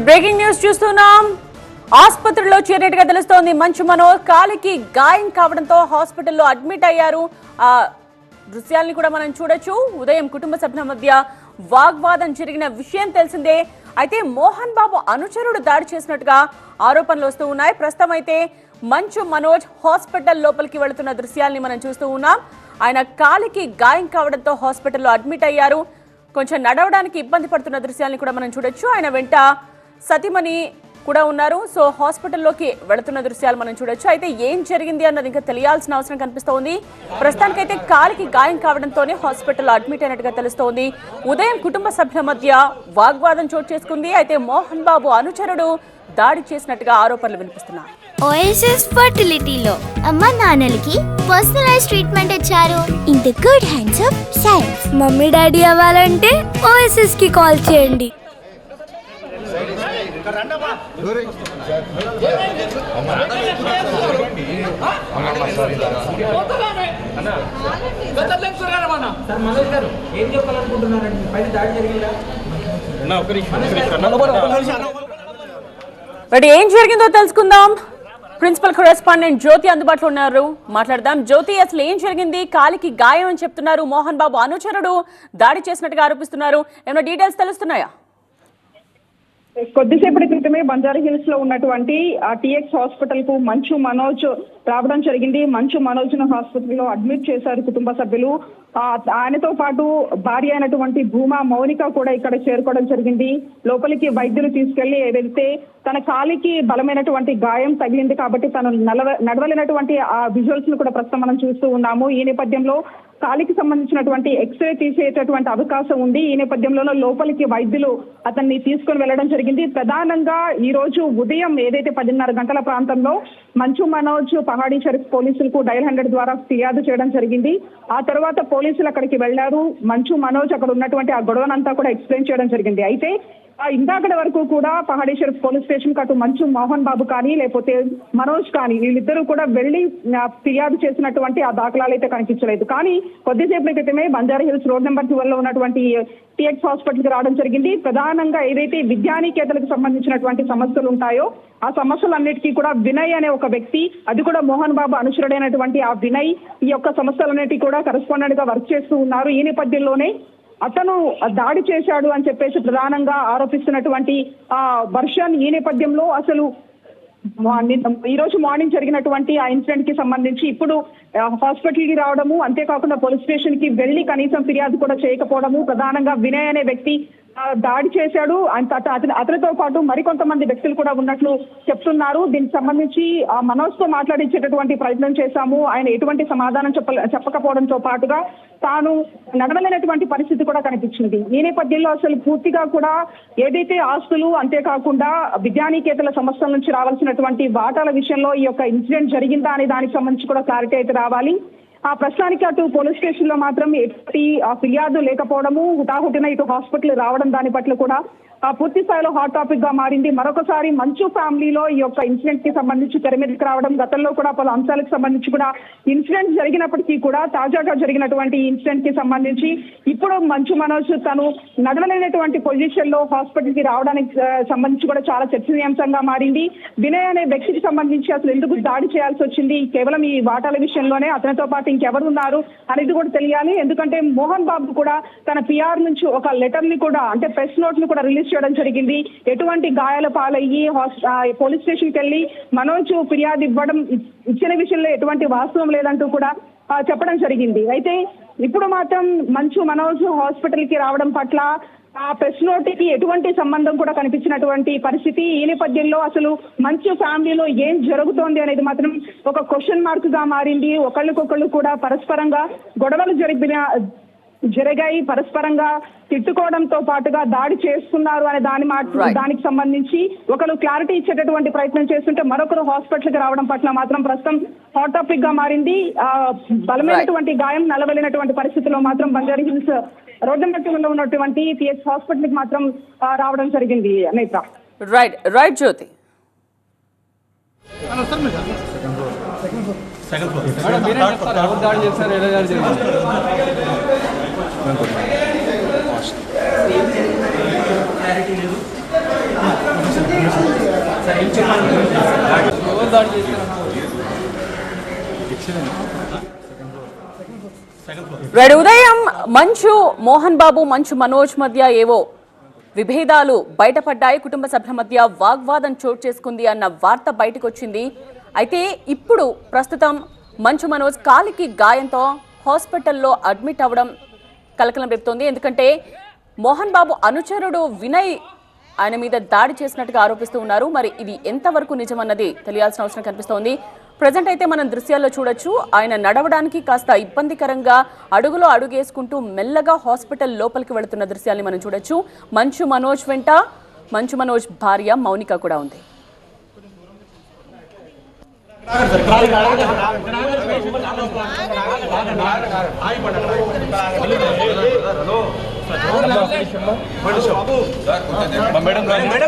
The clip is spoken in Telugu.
బ్రేకింగ్ న్యూస్ చూస్తున్నాం. ఆసుపత్రిలో చేరినట్టుగా తెలుస్తోంది. మంచు మనోహర్ కాలికి గాయం కావడంతో హాస్పిటల్లో అడ్మిట్ అయ్యారు. ఆ దృశ్యాలను కూడా మనం చూడొచ్చు. ఉదయం కుటుంబ సభ్యుల మధ్య వాగ్వాదం జరిగిన విషయం తెలిసిందే. అయితే మోహన్ బాబు అనుచరుడు దాడి చేసినట్టుగా ఆరోపణలు వస్తూ ఉన్నాయి. ప్రస్తుతం అయితే మంచు మనోజ్ హాస్పిటల్ లోపలికి వెళుతున్న దృశ్యాల్ని మనం చూస్తూ ఉన్నాం. ఆయన కాలికి గాయం కావడంతో హాస్పిటల్లో అడ్మిట్ అయ్యారు. కొంచెం నడవడానికి ఇబ్బంది పడుతున్న దృశ్యాలను కూడా మనం చూడొచ్చు. ఆయన వెంట సతీమణి కూడా ఉన్నారు. సో హాస్పిటల్లోకి వెళుతున్న దృశ్యాలు మనం చూడొచ్చు. అయితే ఏం జరిగింది అన్నది ఇంకా తెలియాల్సిన అవసరం కనిపిస్తోంది. ప్రస్తుతానికైతే కాలికి గాయం కావడంతోనే హాస్పిటల్లో అడ్మిట్ అయినట్టుగా తెలుస్తోంది. ఉదయం కుటుంబ సభ్యుల మధ్య వాగ్వాదం చోటు చేసుకుంది. అయితే మోహన్ బాబు అనుచరుడు దాడి చేసినట్టుగా ఆరోపణలు వినిపిస్తున్నాయి. ఓఎస్ఎస్ ఫర్టిలిటీలో అమ్మ నాన్నలకి పర్సనలైజ్ ట్రీట్మెంట్ ఇచ్చారు. In the good hands of science. Mummy daddy అవ్వాలంటే ఓఎస్ఎస్ కి కాల్ చేయండి. ఏం జరిగిందో తెలుసుకుందాం. ప్రిన్సిపల్ కరెస్పాండెంట్ జ్యోతి అందుబాటులో ఉన్నారు, మాట్లాడదాం. జ్యోతి, అసలు ఏం జరిగింది? కాలికి గాయం అని చెప్తున్నారు. మోహన్ బాబు అనుచరుడు దాడి చేసినట్టుగా ఆరోపిస్తున్నారు. ఏమైనా డీటెయిల్స్ తెలుస్తున్నాయా? కొద్దిసేపటి క్రితమే బంజారా హిల్స్ లో ఉన్నటువంటి టిఎక్స్ హాస్పిటల్ కు మంచు మనోజ్ రావడం జరిగింది. మంచు మనోజ్ ను హాస్పిటల్లో అడ్మిట్ చేశారు కుటుంబ సభ్యులు. ఆయనతో పాటు భార్య అయినటువంటి భూమా మౌనిక కూడా ఇక్కడ చేరుకోవడం జరిగింది. లోపలికి వైద్యులు తీసుకెళ్లి ఏదైతే తన కాలికి బలమైనటువంటి గాయం తగిలింది కాబట్టి తను నడవలేనటువంటి ఆ విజువల్స్ ను కూడా ప్రస్తుతం మనం చూస్తూ ఉన్నాము. ఈ నేపథ్యంలో కాలికి సంబంధించినటువంటి ఎక్స్రే తీసేటటువంటి అవకాశం ఉంది. ఈ నేపథ్యంలో లోపలికి వైద్యులు అతన్ని తీసుకొని వెళ్లడం జరిగింది. ప్రధానంగా ఈ రోజు ఉదయం ఏదైతే 10:30 గంటల ప్రాంతంలో మంచు మనోజ్ పహాడీ షరీఫ్ పోలీసులకు డయల్ 100 ద్వారా ఫిర్యాదు చేయడం జరిగింది. ఆ తర్వాత పోలీసులు అక్కడికి వెళ్లారు. మంచు మనోజ్ అక్కడ ఉన్నటువంటి ఆ గొడవనంతా కూడా ఎక్స్ప్లెయిన్ చేయడం జరిగింది. అయితే ఇందాకటి వరకు కూడా పహాడీ షరీఫ్ పోలీస్ స్టేషన్ అటు మంచు మోహన్ బాబు కానీ లేకపోతే మనోజ్ కానీ వీళ్ళిద్దరూ కూడా వెళ్లి ఫిర్యాదు చేసినటువంటి ఆ దాఖలాలు అయితే కనిపించలేదు. కానీ కొద్దిసేపటి క్రితమే బంజారా హిల్స్ రోడ్ నెంబర్ 12 లో ఉన్నటువంటి టిఎక్స్ హాస్పిటల్ కి రావడం జరిగింది. ప్రధానంగా ఏదైతే విద్యానికేతలకు సంబంధించినటువంటి సమస్యలు ఉంటాయో ఆ సమస్యలన్నిటికీ కూడా వినయ్ అనే ఒక వ్యక్తి, అది కూడా మోహన్ బాబు అనుచరుడైనటువంటి ఆ వినయ్ ఈ యొక్క సమస్యలన్నిటి కూడా కరెస్పాండెంట్ గా వర్క్ చేస్తూ ఉన్నారు. ఈ నేపథ్యంలోనే అతను దాడి చేశాడు అని చెప్పేసి ప్రధానంగా ఆరోపిస్తున్నటువంటి వర్షన్. ఈ నేపథ్యంలో అసలు ఈ రోజు మార్నింగ్ జరిగినటువంటి ఆ ఇన్సిడెంట్ కి సంబంధించి ఇప్పుడు హాస్పిటల్ కి రావడము, అంతేకాకుండా పోలీస్ స్టేషన్ కి వెళ్లి కనీసం ఫిర్యాదు కూడా చేయకపోవడము, ప్రధానంగా వినయ్ అనే వ్యక్తి దాడి చేశాడు. అతనితో పాటు మరికొంతమంది వ్యక్తులు కూడా ఉన్నట్లు చెప్తున్నారు. దీనికి సంబంధించి మనోజ్ తో మాట్లాడించేటటువంటి ప్రయత్నం చేశాము. ఆయన ఎటువంటి సమాధానం చెప్పకపోవడంతో పాటుగా తాను నడవలేనటువంటి పరిస్థితి కూడా కనిపించింది. ఈ నేపథ్యంలో అసలు పూర్తిగా కూడా ఏదైతే ఆస్తులు, అంతేకాకుండా విద్యానికేతల సమస్యల నుంచి రావాల్సినటువంటి వాటాల విషయంలో ఈ యొక్క ఇన్సిడెంట్ జరిగిందా అనే దానికి సంబంధించి కూడా క్లారిటీ అయితే రావాలి. ఆ ప్రశ్నానికి అటు పోలీస్ స్టేషన్ లో మాత్రం ఎటువంటి ఫిర్యాదు లేకపోవడము, హుటాహుటిన ఇటు హాస్పిటల్ రావడం దాని పట్ల కూడా పూర్తి స్థాయిలో హాట్ టాపిక్ గా మారింది. మరొకసారి మంచు ఫ్యామిలీలో ఈ యొక్క ఇన్సిడెంట్ కి సంబంధించి తెర మీదకి రావడం, గతంలో కూడా పలు అంశాలకు సంబంధించి కూడా ఇన్సిడెంట్ జరిగినప్పటికీ కూడా తాజాగా జరిగినటువంటి ఇన్సిడెంట్ కి సంబంధించి ఇప్పుడు మంచు మనోజ్ తను నడవలేనటువంటి పొజిషన్ లో హాస్పిటల్ కి రావడానికి సంబంధించి కూడా చాలా చర్చనీయాంశంగా మారింది. వినయ్ అనే వ్యక్తికి సంబంధించి అసలు ఎందుకు దాడి చేయాల్సి వచ్చింది, కేవలం ఈ వాటాల విషయంలోనే, అతనితో పాటు ఇంకెవరు ఉన్నారు అనేది కూడా తెలియాలి. ఎందుకంటే మోహన్ బాబు కూడా తన పిఆర్ నుంచి ఒక లెటర్ ని కూడా, అంటే ప్రెస్ నోట్ ని కూడా రిలీజ్ చేయడం జరిగింది. ఎటువంటి గాయాల పాలయ్యి పోలీస్ స్టేషన్ కి వెళ్లి మనోజ్ ఫిర్యాదు ఇచ్చిన విషయంలో ఎటువంటి వాస్తవం లేదంటూ కూడా చెప్పడం జరిగింది. అయితే ఇప్పుడు మాత్రం మంచు మనోజ్ హాస్పిటల్ కి రావడం పట్ల ఆ ప్రెస్ నోట్కి ఎటువంటి సంబంధం కూడా కనిపించినటువంటి పరిస్థితి. ఈ నేపథ్యంలో అసలు మంచు ఫ్యామిలీలో ఏం జరుగుతోంది అనేది మాత్రం ఒక క్వశ్చన్ మార్క్ గా మారింది. ఒకళ్ళకొకళ్ళు కూడా పరస్పరంగా గొడవలు జరిగాయి, పరస్పరంగా తిట్టుకోవడంతో పాటుగా దాడి చేస్తున్నారు అనే దానికి సంబంధించి ఒకరు క్లారిటీ ఇచ్చేటటువంటి ప్రయత్నం చేస్తుంటే మరొకరు హాస్పిటల్ కి రావడం పట్ల మాత్రం ప్రస్తుతం హాట్ టాపిక్ గా మారింది. బలమైనటువంటి గాయం, నలవలేనటువంటి పరిస్థితిలో మాత్రం బంజారా హిల్స్ రోడ్డు మధ్యలో ఉన్నటువంటి టిఎక్స్ హాస్పిటల్ కి మాత్రం రావడం జరిగింది. నేత్ర రైట్ జ్యోతి. క్లారిటీ లేదు. రెడ్ ఉదయం మంచు మోహన్ బాబు మంచు మనోజ్ మధ్య ఏవో విభేదాలు బయటపడ్డాయి. కుటుంబ సభ్యుల మధ్య వాగ్వాదం చోటు చేసుకుంది అన్న వార్త బయటకు వచ్చింది. అయితే ఇప్పుడు ప్రస్తుతం మంచు మనోజ్ కాలికి గాయంతో హాస్పిటల్లో అడ్మిట్ అవ్వడం కలకలం రేపుతోంది. ఎందుకంటే మోహన్ బాబు అనుచరుడు వినయ్ ఆయన మీద దాడి చేసినట్టుగా ఆరోపిస్తూ ఉన్నారు. మరి ఇది ఎంతవరకు నిజమన్నది తెలియాల్సిన అవసరం కనిపిస్తోంది. ప్రజెంట్ అయితే మనం దృశ్యాల్లో చూడొచ్చు, ఆయన నడవడానికి కాస్త ఇబ్బందికరంగా అడుగులో అడుగేసుకుంటూ మెల్లగా హాస్పిటల్ లోపలికి వెళుతున్న దృశ్యాల్ని మనం చూడొచ్చు. మంచు మనోజ్ వెంట మంచు మనోజ్ భార్య మౌనిక కూడా ఉంది. మేడం